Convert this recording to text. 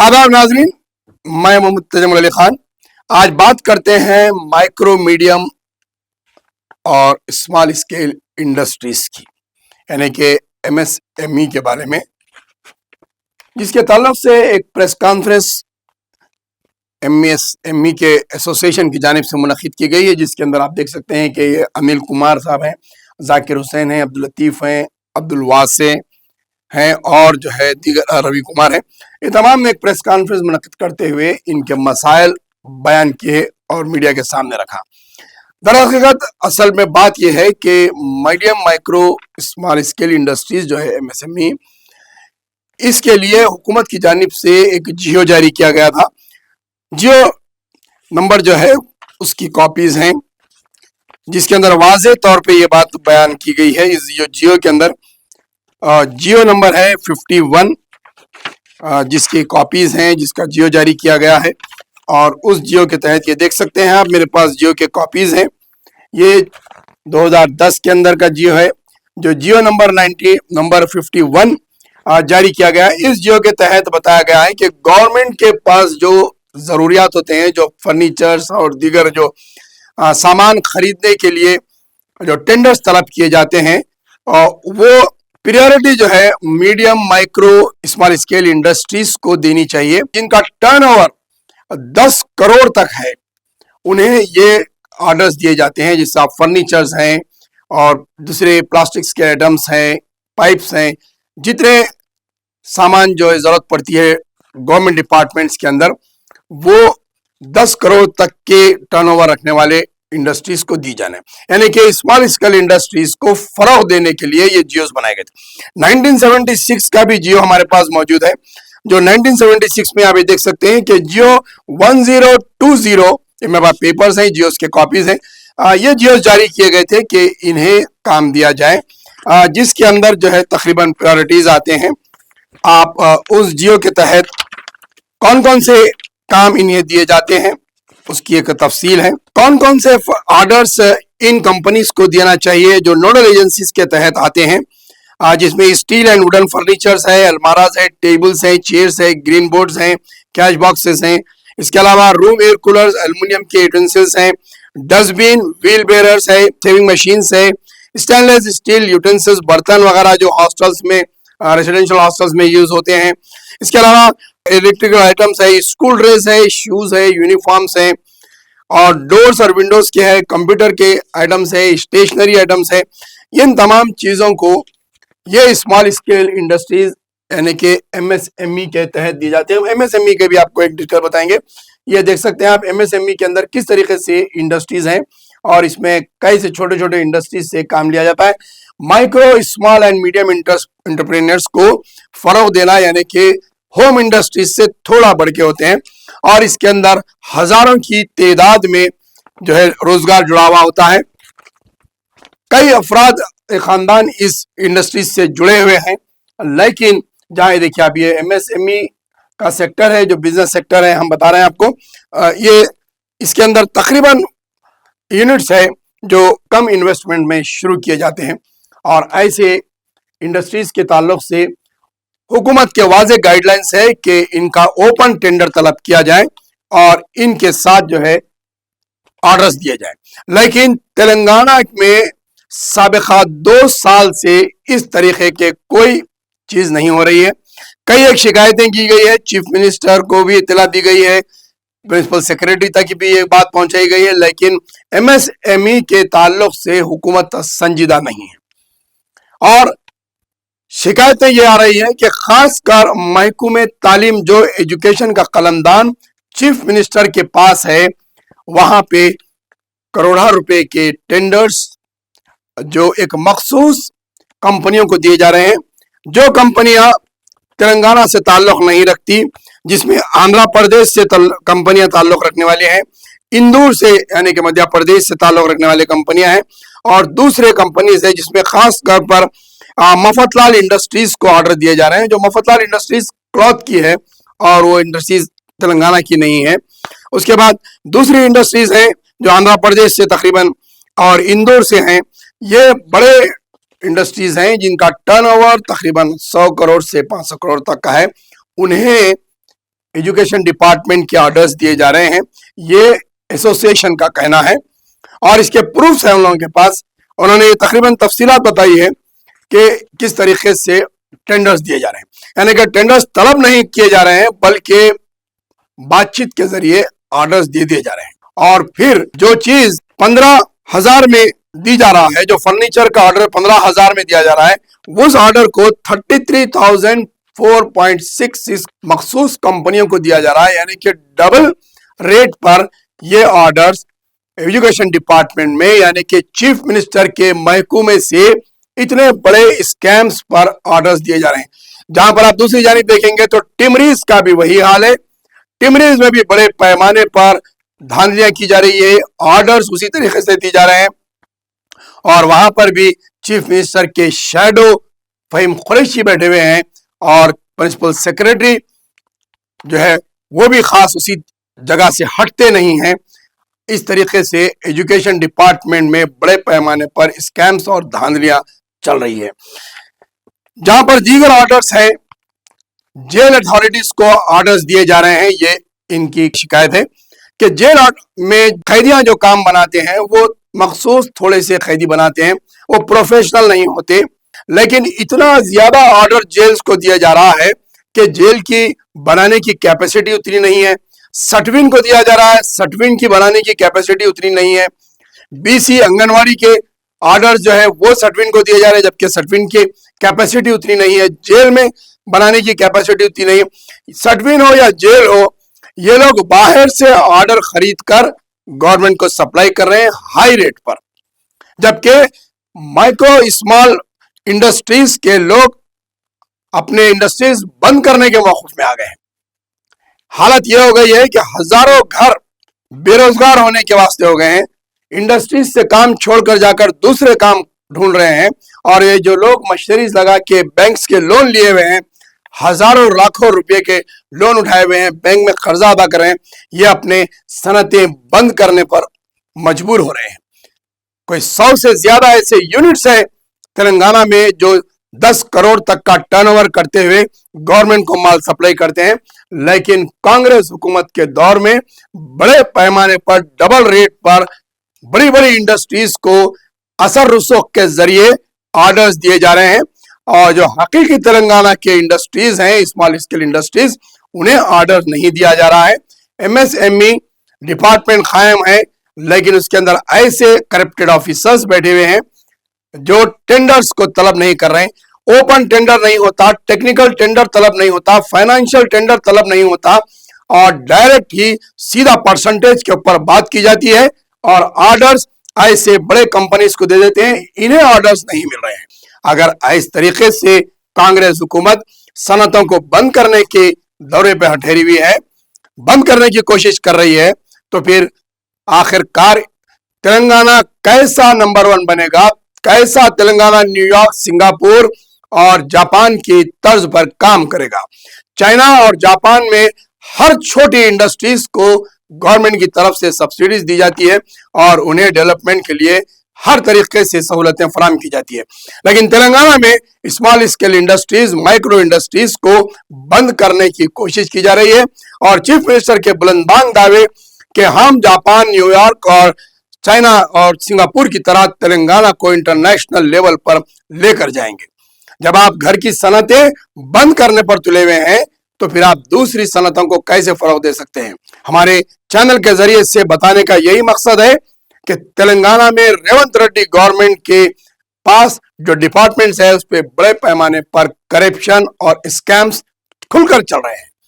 आदाब नाजरीन, मैं मोहम्मद तजम्मुल अली खान। आज बात करते हैं माइक्रो मीडियम और स्मॉल स्केल इंडस्ट्रीज की, यानी कि एमएसएमई के बारे में, जिसके ताल्लुक से एक प्रेस कॉन्फ्रेंस एमएसएमई के एसोसिएशन की जानिब से मुनक्किद की गई है, जिसके अंदर आप देख सकते हैं कि ये अनिल कुमार साहब हैं, जाकिर हुसैन हैं, अब्दुल लतीफ़ हैं, अब्दुल वासे हैं और जो है दीगर रवि कुमार हैं। ये तमाम ने एक प्रेस कॉन्फ्रेंस मुनक्किद करते हुए इनके मसाइल बयान किए और मीडिया के सामने रखा। दरअसल असल में बात यह है कि medium micro small scale industries जो है एमएसएमई, इसके लिए हुकूमत की जानिब से एक जियो जारी किया गया था। जियो नंबर जो है उसकी कॉपीज हैं, जिसके अंदर वाज़ेह तौर पे ये बात बयान की गई है। इस जियो के अंदर जियो नंबर है 51, जिसकी कॉपीज हैं, जिसका जियो जारी किया गया है। और उस जियो के तहत ये देख सकते हैं आप, मेरे पास जियो के कॉपीज हैं। ये 2010 के अंदर का जियो है, जो जियो नंबर 51 जारी किया गया है। इस जियो के तहत बताया गया है कि गवर्नमेंट के पास जो ज़रूरियात होते हैं, जो फर्नीचर्स और दीगर जो सामान खरीदने के लिए जो टेंडर्स तलब किए जाते हैं, वो प्रायोरिटी जो है medium micro small scale industries को देनी चाहिए, जिनका टर्नओवर 10 करोड़ तक है। उन्हें ये ऑर्डर्स दिए जाते हैं, जिससे आप फर्नीचर्स हैं और दूसरे प्लास्टिक्स के आइटम्स हैं, पाइप्स हैं, जितने सामान जो ज़रूरत पड़ती है गवर्नमेंट डिपार्टमेंट्स के अंदर, वो 10 करोड़ तक के टर्नओवर रखने वाले इंडस्ट्रीज को दी जाने, यानी कि स्मॉल स्केल इंडस्ट्रीज को फरोग देने के लिए ये जियोस बनाए गए थे। 1976 का भी जियो हमारे पास मौजूद है, जो 1976 में आप ये देख सकते हैं कि जियो 1020, ये मेरे पास पेपर्स हैं, जियोस के कॉपीज हैं। ये जियोस जारी किए गए थे कि इन्हें काम दिया जाए, जिसके अंदर जो है तकरीबन प्रायोरिटीज आते हैं। आप उस जियो के तहत कौन कौन से काम इन्हें दिए जाते हैं उसकी एक तफसील है। कौन कौन से ऑर्डर्स इन कंपनीज को देना चाहिए जो नोडल एजेंसीज के तहत आते हैं, जिसमें स्टील एंड वुडन फर्नीचर्स है, अलमाराज है, टेबल्स है, चेयर्स है, ग्रीन बोर्ड्स हैं, कैश बॉक्सेस हैं। इसके अलावा रूम एयर कूलर्स, एल्युमिनियम के यूटेंसिल्स हैं, डस्टबिन, व्हील बेरर्स है, सेविंग मशीन्स है, स्टेनलेस स्टील यूटेंसिल्स, बर्तन वगैरह जो हॉस्टल्स में, रेसिडेंशियल हॉस्टल्स में यूज होते हैं। इसके अलावा इलेक्ट्रिकल आइटम्स है, स्कूल ड्रेस है, शूज है, यूनिफॉर्म्स है, और डोर्स और विंडोज के है, कंप्यूटर के आइटम्स है, स्टेशनरी आइटम्स है। इन तमाम चीज़ों को ये स्मॉल स्केल इंडस्ट्रीज यानी कि एमएसएमई के तहत दी जाती है। एमएसएमई के भी आपको एक डिटेल बताएंगे। ये देख सकते हैं आप एमएसएमई के अंदर किस तरीके से इंडस्ट्रीज हैं, और इसमें कई से छोटे छोटे इंडस्ट्रीज से काम लिया जाता है। Micro small and medium entrepreneurs को फरोग देना, यानी कि होम इंडस्ट्रीज से थोड़ा बढ़ के होते हैं, और इसके अंदर हजारों की तादाद में जो है रोजगार जुड़ा हुआ होता है। कई अफराद खानदान इस इंडस्ट्रीज से जुड़े हुए हैं, लेकिन जहाँ देखिए आप, ये एमएसएमई का सेक्टर है, जो बिजनेस सेक्टर है, हम बता रहे हैं आपको। ये इसके अंदर तकरीबन यूनिट्स है जो कम इन्वेस्टमेंट में शुरू किए जाते हैं, और ऐसे इंडस्ट्रीज के ताल्लुक से हुकूमत के वाज़ेह गाइडलाइंस है कि इनका ओपन टेंडर तलब किया जाए और इनके साथ जो है ऑर्डर्स दिए जाए। लेकिन तेलंगाना में साबिक़ा 2 साल से इस तरीके के कोई चीज नहीं हो रही है। कई एक शिकायतें की गई है, चीफ मिनिस्टर को भी इत्तला दी गई है, प्रिंसिपल सेक्रेटरी तक भी ये बात पहुंचाई गई है, लेकिन एमएसएमई के ताल्लुक से हुकूमत संजीदा नहीं है। और शिकायतें ये आ रही है कि खासकर महकूमे तालीम, जो एजुकेशन का कलमदान चीफ मिनिस्टर के पास है, वहां पे करोड़ों रुपए के टेंडर्स जो एक मखसूस कंपनियों को दिए जा रहे हैं, जो कंपनियां तेलंगाना से ताल्लुक नहीं रखती, जिसमें आंध्र प्रदेश से कंपनियां ताल्लुक रखने वाली हैं, इंदौर से यानी कि मध्य प्रदेश से ताल्लुक रखने वाली कंपनियां हैं, और दूसरे कंपनीज है जिसमें खास तौर पर मफतलाल इंडस्ट्रीज को ऑर्डर दिए जा रहे हैं, जो मफतलाल इंडस्ट्रीज क्लॉथ की है और वो इंडस्ट्रीज तेलंगाना की नहीं है। उसके बाद दूसरी इंडस्ट्रीज हैं जो आंध्र प्रदेश से तकरीबन और इंदौर से हैं। ये बड़े इंडस्ट्रीज हैं जिनका टर्नओवर तकरीबन 100 करोड़ से 500 करोड़ तक का है। उन्हें एजुकेशन डिपार्टमेंट के ऑर्डर्स दिए जा रहे हैं, ये एसोसिएशन का कहना है और इसके प्रूफ्स हैं उन लोगों के पास। उन्होंने ये तकरीबन तफसीलात बताई है कि किस तरीके से टेंडर्स दिए जा रहे हैं, यानी कि टेंडर्स तलब नहीं किए जा रहे हैं बल्कि बातचीत के जरिए ऑर्डर्स दे दिए जा रहे हैं। और फिर जो चीज 15,000 में दी जा रहा है, जो फर्नीचर का ऑर्डर 15,000 में दिया जा रहा है, उस ऑर्डर को 33,004.66 मखसूस कंपनियों को दिया जा रहा है, यानी कि डबल रेट पर ये ऑर्डर्स एजुकेशन डिपार्टमेंट में, यानी कि चीफ मिनिस्टर के महकमे से इतने बड़े स्कैम्स पर ऑर्डर्स दिए जा रहे हैं। जहां पर आप दूसरी जानिब देखेंगे तो टिमरीज का भी वही हाल है। टिमरीज में भी बड़े पैमाने पर धांधलियां की जा रही है, ऑर्डर्स उसी तरीके से दिए जा रहे हैं और वहां पर भी चीफ मिनिस्टर के शैडो फहीम कुरैशी बैठे हुए हैं और प्रिंसिपल सेक्रेटरी जो है वो भी खास उसी जगह से हटते नहीं हैं। इस तरीके से एजुकेशन डिपार्टमेंट में बड़े पैमाने पर स्कैम्स और धांधलियां चल रही है। जहां पर दीगर ऑर्डर्स हैं, जेल अथॉरिटीज को ऑर्डर्स दिए जा रहे हैं। ये इनकी शिकायत है कि जेल में कैदियां जो काम बनाते हैं वो मखसूस थोड़े से कैदी बनाते हैं, वो प्रोफेशनल नहीं होते, लेकिन इतना ज्यादा ऑर्डर जेल्स को दिया जा रहा है कि जेल की बनाने की कैपेसिटी उतनी नहीं है। सटविन को दिया जा रहा है, सटविन की बनाने की कैपेसिटी उतनी नहीं है। बीसी आंगनवाड़ी के ऑर्डर जो है वो सटविन को दिए जा रहे हैं, जबकि सटविन की कैपेसिटी उतनी नहीं है। जेल में बनाने की कैपेसिटी उतनी नहीं है। सटविन हो या जेल हो, ये लोग बाहर से ऑर्डर खरीद कर गवर्नमेंट को सप्लाई कर रहे हैं हाई रेट पर, जबकि माइक्रो स्मॉल इंडस्ट्रीज के लोग अपने इंडस्ट्रीज बंद करने के मौक़िफ़ में आ गए हैं। हालत यह हो गई है कि हजारों घर बेरोजगार होने के वास्ते हो गए हैं, इंडस्ट्रीज से काम छोड़कर जाकर दूसरे काम ढूंढ रहे हैं और ये जो लोग मशीनरीज लगा के बैंक्स के लोन लिए हुए हैं, हजारों लाखों रुपए के लोन उठाए हुए हैं, बैंक में कर्जा अदा कर रहे हैं, ये अपने सनतें बंद करने पर मजबूर हो रहे हैं। कोई 100 से ज्यादा ऐसे यूनिट्स हैं तेलंगाना में जो 10 करोड़ तक का टर्नओवर करते हुए गवर्नमेंट को माल सप्लाई करते हैं, लेकिन कांग्रेस हुकूमत के दौर में बड़े पैमाने पर डबल रेट पर बड़ी बड़ी इंडस्ट्रीज को असर रसूख के जरिए ऑर्डर्स दिए जा रहे हैं और जो हकीकी तेलंगाना के इंडस्ट्रीज हैं, स्मॉल स्केल इंडस्ट्रीज, उन्हें ऑर्डर नहीं दिया जा रहा है। एमएसएमई डिपार्टमेंट कायम है, लेकिन उसके अंदर ऐसे करप्टेड ऑफिसर्स बैठे हुए हैं जो टेंडर्स को तलब नहीं कर रहे हैं। ओपन टेंडर नहीं होता, टेक्निकल टेंडर तलब नहीं होता, फाइनेंशियल टेंडर तलब नहीं होता और डायरेक्ट ही सीधा परसेंटेज के ऊपर बात की जाती है और ऑर्डर्स ऐसे बड़े कंपनीज को दे देते हैं, इन्हें ऑर्डर्स नहीं मिल रहे हैं। अगर इस तरीके से कांग्रेस हुकूमत सनतों को बंद करने के दौरे पर ठहरी हुई है, बंद करने की कोशिश कर रही है, तो फिर आखिरकार तेलंगाना कैसा नंबर 1 बनेगा, कैसा तेलंगाना न्यूयॉर्क, सिंगापुर और जापान की तर्ज पर काम करेगा। चाइना और जापान में हर छोटी इंडस्ट्रीज को गवर्नमेंट की तरफ से सब्सिडीज दी जाती है और उन्हें डेवलपमेंट के लिए हर तरीके से सहूलतें फराहम की जाती है, लेकिन तेलंगाना में small scale industries, micro industries को बंद करने की कोशिश की जा रही है और चीफ मिनिस्टर के बुलंदांग दावे कि हम जापान, न्यूयॉर्क और चाइना और सिंगापुर की तरह तेलंगाना को इंटरनेशनल लेवल पर लेकर जाएंगे। जब आप घर की सनतें बंद करने पर तुले हुए हैं तो फिर आप दूसरी सनतों को कैसे फरोग दे सकते हैं। हमारे चैनल के जरिए से बताने का यही मकसद है कि तेलंगाना में रेवंत रेड्डी गवर्नमेंट के पास जो डिपार्टमेंट्स है उस पर बड़े पैमाने पर करप्शन और स्कैम्स खुलकर चल रहे हैं।